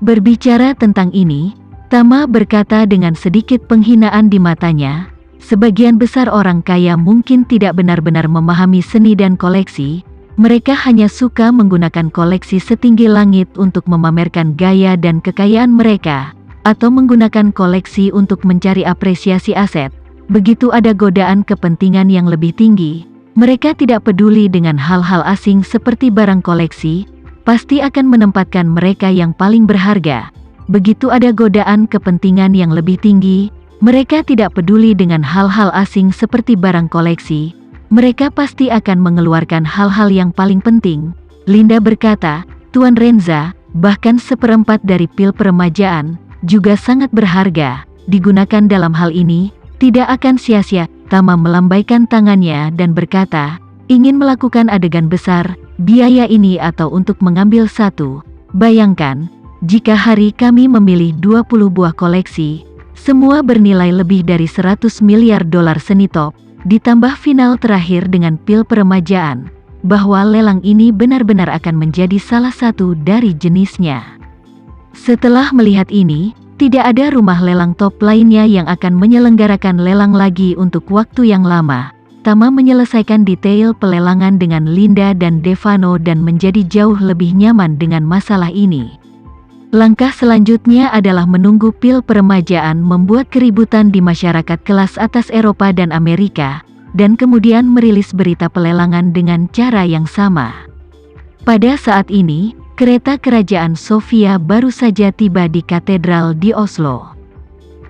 Berbicara tentang ini, Tama berkata dengan sedikit penghinaan di matanya, sebagian besar orang kaya mungkin tidak benar-benar memahami seni dan koleksi, mereka hanya suka menggunakan koleksi setinggi langit untuk memamerkan gaya dan kekayaan mereka, atau menggunakan koleksi untuk mencari apresiasi aset. Begitu ada godaan kepentingan yang lebih tinggi, mereka tidak peduli dengan hal-hal asing seperti barang koleksi, pasti akan menempatkan mereka yang paling berharga. Begitu ada godaan kepentingan yang lebih tinggi, mereka tidak peduli dengan hal-hal asing seperti barang koleksi, mereka pasti akan mengeluarkan hal-hal yang paling penting. Linda berkata, Tuan Renza, bahkan seperempat dari pil peremajaan, juga sangat berharga, digunakan dalam hal ini, tidak akan sia-sia. Tama melambaikan tangannya dan berkata, ingin melakukan adegan besar, biaya ini atau untuk mengambil satu. Bayangkan, jika hari kami memilih 20 buah koleksi, semua bernilai lebih dari 100 miliar dolar seni top, ditambah final terakhir dengan pil peremajaan, bahwa lelang ini benar-benar akan menjadi salah satu dari jenisnya. Setelah melihat ini, tidak ada rumah lelang top lainnya yang akan menyelenggarakan lelang lagi untuk waktu yang lama. Tama menyelesaikan detail pelelangan dengan Linda dan Devano dan menjadi jauh lebih nyaman dengan masalah ini. Langkah selanjutnya adalah menunggu pil peremajaan membuat keributan di masyarakat kelas atas Eropa dan Amerika, dan kemudian merilis berita pelelangan dengan cara yang sama. Pada saat ini, kereta kerajaan Sofia baru saja tiba di katedral di Oslo.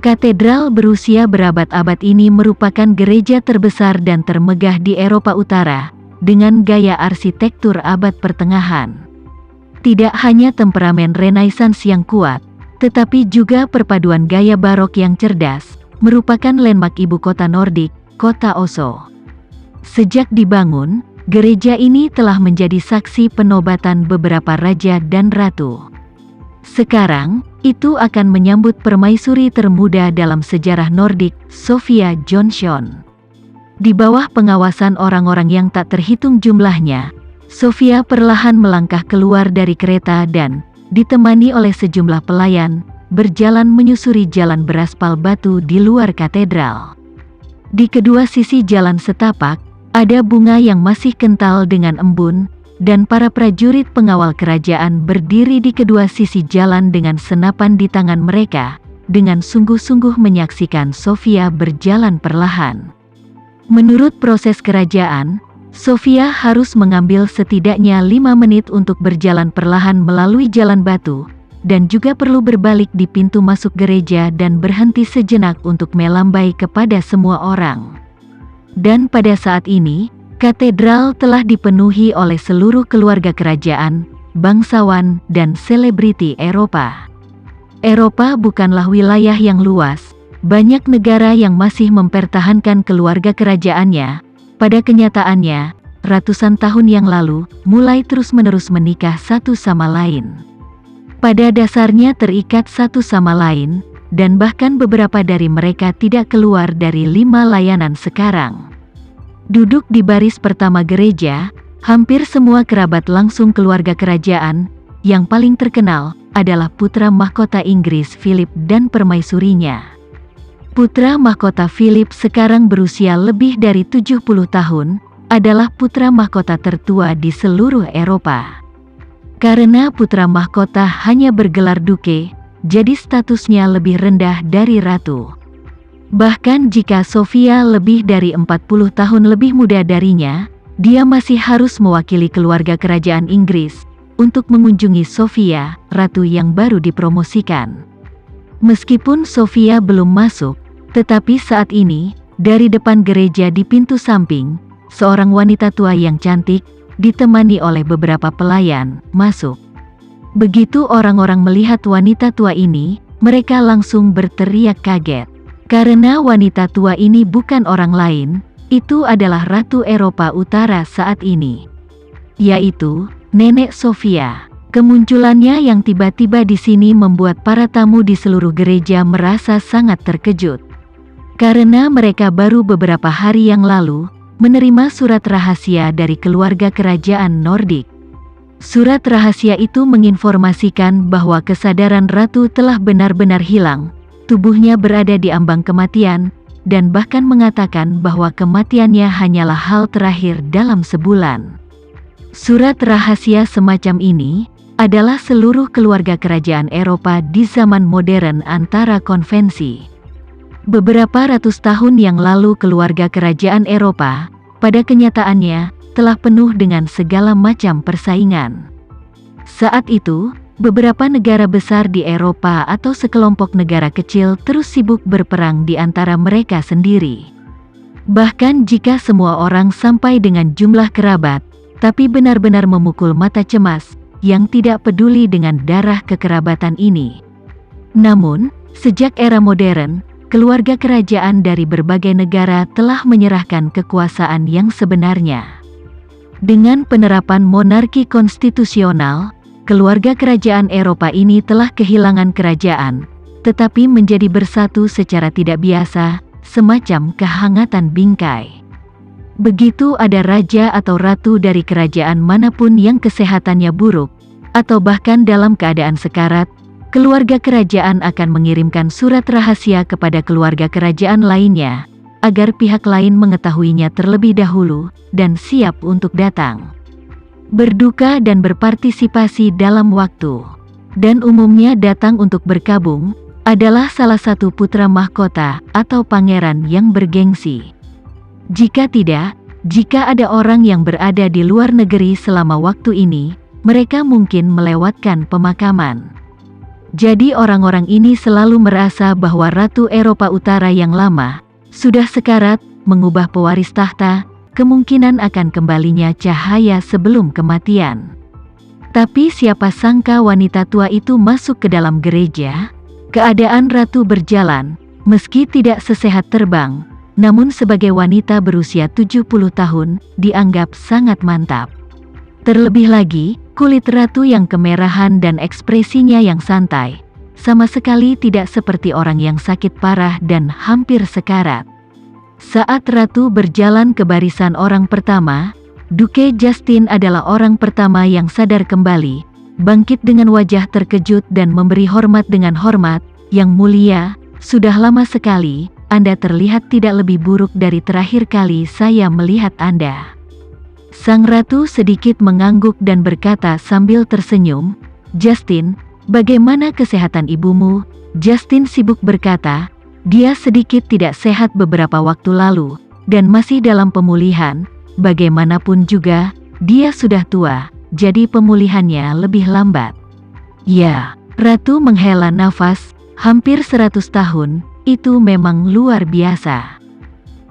Katedral berusia berabad-abad ini merupakan gereja terbesar dan termegah di Eropa Utara, dengan gaya arsitektur abad pertengahan. Tidak hanya temperamen Renaissance yang kuat, tetapi juga perpaduan gaya barok yang cerdas, merupakan landmark ibu kota Nordik, kota Oslo. Sejak dibangun, gereja ini telah menjadi saksi penobatan beberapa raja dan ratu. Sekarang, itu akan menyambut permaisuri termuda dalam sejarah Nordik, Sofia Jonsson. Di bawah pengawasan orang-orang yang tak terhitung jumlahnya, Sofia perlahan melangkah keluar dari kereta dan, ditemani oleh sejumlah pelayan, berjalan menyusuri jalan beraspal batu di luar katedral. Di kedua sisi jalan setapak, ada bunga yang masih kental dengan embun, dan para prajurit pengawal kerajaan berdiri di kedua sisi jalan dengan senapan di tangan mereka, dengan sungguh-sungguh menyaksikan Sofia berjalan perlahan. Menurut proses kerajaan, Sofia harus mengambil setidaknya 5 menit untuk berjalan perlahan melalui jalan batu, dan juga perlu berbalik di pintu masuk gereja dan berhenti sejenak untuk melambai kepada semua orang. Dan pada saat ini, katedral telah dipenuhi oleh seluruh keluarga kerajaan, bangsawan, dan selebriti Eropa. Eropa bukanlah wilayah yang luas, banyak negara yang masih mempertahankan keluarga kerajaannya. Pada kenyataannya, ratusan tahun yang lalu, mulai terus-menerus menikah satu sama lain. Pada dasarnya terikat satu sama lain, dan bahkan beberapa dari mereka tidak keluar dari 5 layanan sekarang. Duduk di baris pertama gereja, hampir semua kerabat langsung keluarga kerajaan, yang paling terkenal adalah putra mahkota Inggris Philip dan permaisurinya. Putra mahkota Philip sekarang berusia lebih dari 70 tahun, adalah putra mahkota tertua di seluruh Eropa. Karena putra mahkota hanya bergelar duke, jadi statusnya lebih rendah dari ratu. Bahkan jika Sofia lebih dari 40 tahun lebih muda darinya, dia masih harus mewakili keluarga kerajaan Inggris untuk mengunjungi Sofia, ratu yang baru dipromosikan. Meskipun Sofia belum masuk, tetapi saat ini, dari depan gereja di pintu samping, seorang wanita tua yang cantik, ditemani oleh beberapa pelayan, masuk. Begitu orang-orang melihat wanita tua ini, mereka langsung berteriak kaget. Karena wanita tua ini bukan orang lain, itu adalah Ratu Eropa Utara saat ini, yaitu Nenek Sofia. Kemunculannya yang tiba-tiba di sini membuat para tamu di seluruh gereja merasa sangat terkejut. Karena mereka baru beberapa hari yang lalu, menerima surat rahasia dari keluarga kerajaan Nordik. Surat rahasia itu menginformasikan bahwa kesadaran ratu telah benar-benar hilang, tubuhnya berada di ambang kematian, dan bahkan mengatakan bahwa kematiannya hanyalah hal terakhir dalam sebulan. Surat rahasia semacam ini adalah seluruh keluarga kerajaan Eropa di zaman modern antara konvensi. Beberapa ratus tahun yang lalu keluarga kerajaan Eropa, pada kenyataannya, telah penuh dengan segala macam persaingan. Saat itu, beberapa negara besar di Eropa atau sekelompok negara kecil terus sibuk berperang di antara mereka sendiri. Bahkan jika semua orang sampai dengan jumlah kerabat, tapi benar-benar memukul mata cemas, yang tidak peduli dengan darah kekerabatan ini. Namun, sejak era modern, keluarga kerajaan dari berbagai negara telah menyerahkan kekuasaan yang sebenarnya. Dengan penerapan monarki konstitusional, keluarga kerajaan Eropa ini telah kehilangan kerajaan, tetapi menjadi bersatu secara tidak biasa, semacam kehangatan bingkai. Begitu ada raja atau ratu dari kerajaan manapun yang kesehatannya buruk, atau bahkan dalam keadaan sekarat, keluarga kerajaan akan mengirimkan surat rahasia kepada keluarga kerajaan lainnya, agar pihak lain mengetahuinya terlebih dahulu, dan siap untuk datang, berduka dan berpartisipasi dalam waktu. Dan umumnya datang untuk berkabung, adalah salah satu putra mahkota atau pangeran yang bergengsi. Jika tidak, jika ada orang yang berada di luar negeri selama waktu ini, mereka mungkin melewatkan pemakaman. Jadi orang-orang ini selalu merasa bahwa Ratu Eropa Utara yang lama sudah sekarat, mengubah pewaris tahta, kemungkinan akan kembalinya cahaya sebelum kematian. Tapi siapa sangka wanita tua itu masuk ke dalam gereja? Keadaan ratu berjalan, meski tidak sesehat terbang, namun sebagai wanita berusia 70 tahun, dianggap sangat mantap. Terlebih lagi, kulit ratu yang kemerahan dan ekspresinya yang santai, sama sekali tidak seperti orang yang sakit parah dan hampir sekarat. Saat ratu berjalan ke barisan orang pertama, Duke Justin adalah orang pertama yang sadar kembali, bangkit dengan wajah terkejut dan memberi hormat dengan hormat. Yang mulia, sudah lama sekali, Anda terlihat tidak lebih buruk dari terakhir kali saya melihat Anda. Sang ratu sedikit mengangguk dan berkata sambil tersenyum, "Justin, bagaimana kesehatan ibumu?" Justin sibuk berkata, dia sedikit tidak sehat beberapa waktu lalu, dan masih dalam pemulihan. Bagaimanapun juga, dia sudah tua, jadi pemulihannya lebih lambat. Ya, ratu menghela nafas, hampir 100 tahun, itu memang luar biasa.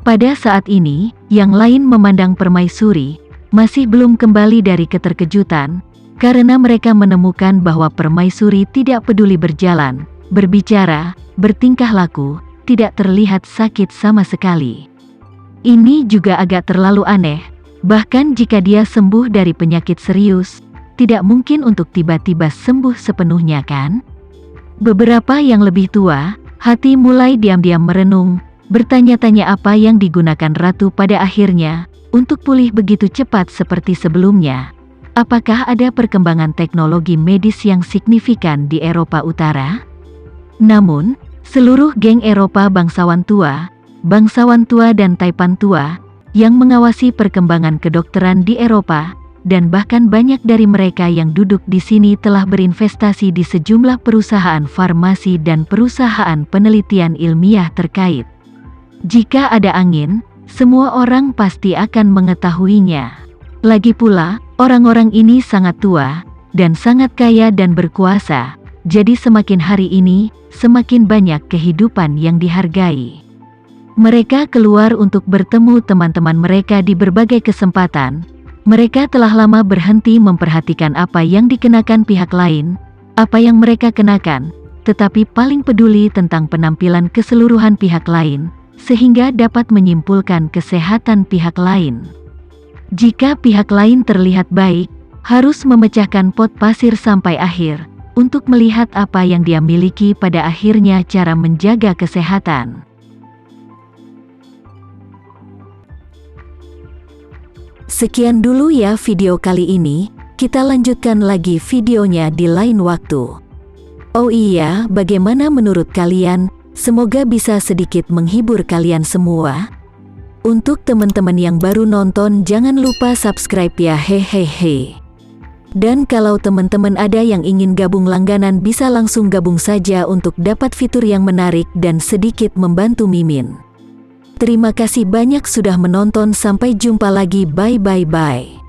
Pada saat ini, yang lain memandang permaisuri, masih belum kembali dari keterkejutan, karena mereka menemukan bahwa permaisuri tidak peduli berjalan, berbicara, bertingkah laku, tidak terlihat sakit sama sekali. Ini juga agak terlalu aneh, bahkan jika dia sembuh dari penyakit serius, tidak mungkin untuk tiba-tiba sembuh sepenuhnya kan? Beberapa yang lebih tua, hati mulai diam-diam merenung, bertanya-tanya apa yang digunakan ratu pada akhirnya, untuk pulih begitu cepat seperti sebelumnya. Apakah ada perkembangan teknologi medis yang signifikan di Eropa Utara? Namun, seluruh geng Eropa bangsawan tua dan taipan tua, yang mengawasi perkembangan kedokteran di Eropa, dan bahkan banyak dari mereka yang duduk di sini telah berinvestasi di sejumlah perusahaan farmasi dan perusahaan penelitian ilmiah terkait. Jika ada angin, semua orang pasti akan mengetahuinya. Lagi pula, orang-orang ini sangat tua, dan sangat kaya dan berkuasa, jadi semakin hari ini, semakin banyak kehidupan yang dihargai. Mereka keluar untuk bertemu teman-teman mereka di berbagai kesempatan. Mereka telah lama berhenti memperhatikan apa yang dikenakan pihak lain, apa yang mereka kenakan, tetapi paling peduli tentang penampilan keseluruhan pihak lain, sehingga dapat menyimpulkan kesehatan pihak lain. Jika pihak lain terlihat baik, harus memecahkan pot pasir sampai akhir, untuk melihat apa yang dia miliki pada akhirnya cara menjaga kesehatan. Sekian dulu ya video kali ini, Kita lanjutkan lagi videonya di lain waktu. Oh iya, bagaimana menurut kalian? Semoga bisa sedikit menghibur kalian semua. Untuk teman-teman yang baru nonton, jangan lupa subscribe ya, hehehe. Dan kalau teman-teman ada yang ingin gabung langganan, bisa langsung gabung saja untuk dapat fitur yang menarik dan sedikit membantu Mimin. Terima kasih banyak sudah menonton, sampai jumpa lagi, bye bye bye.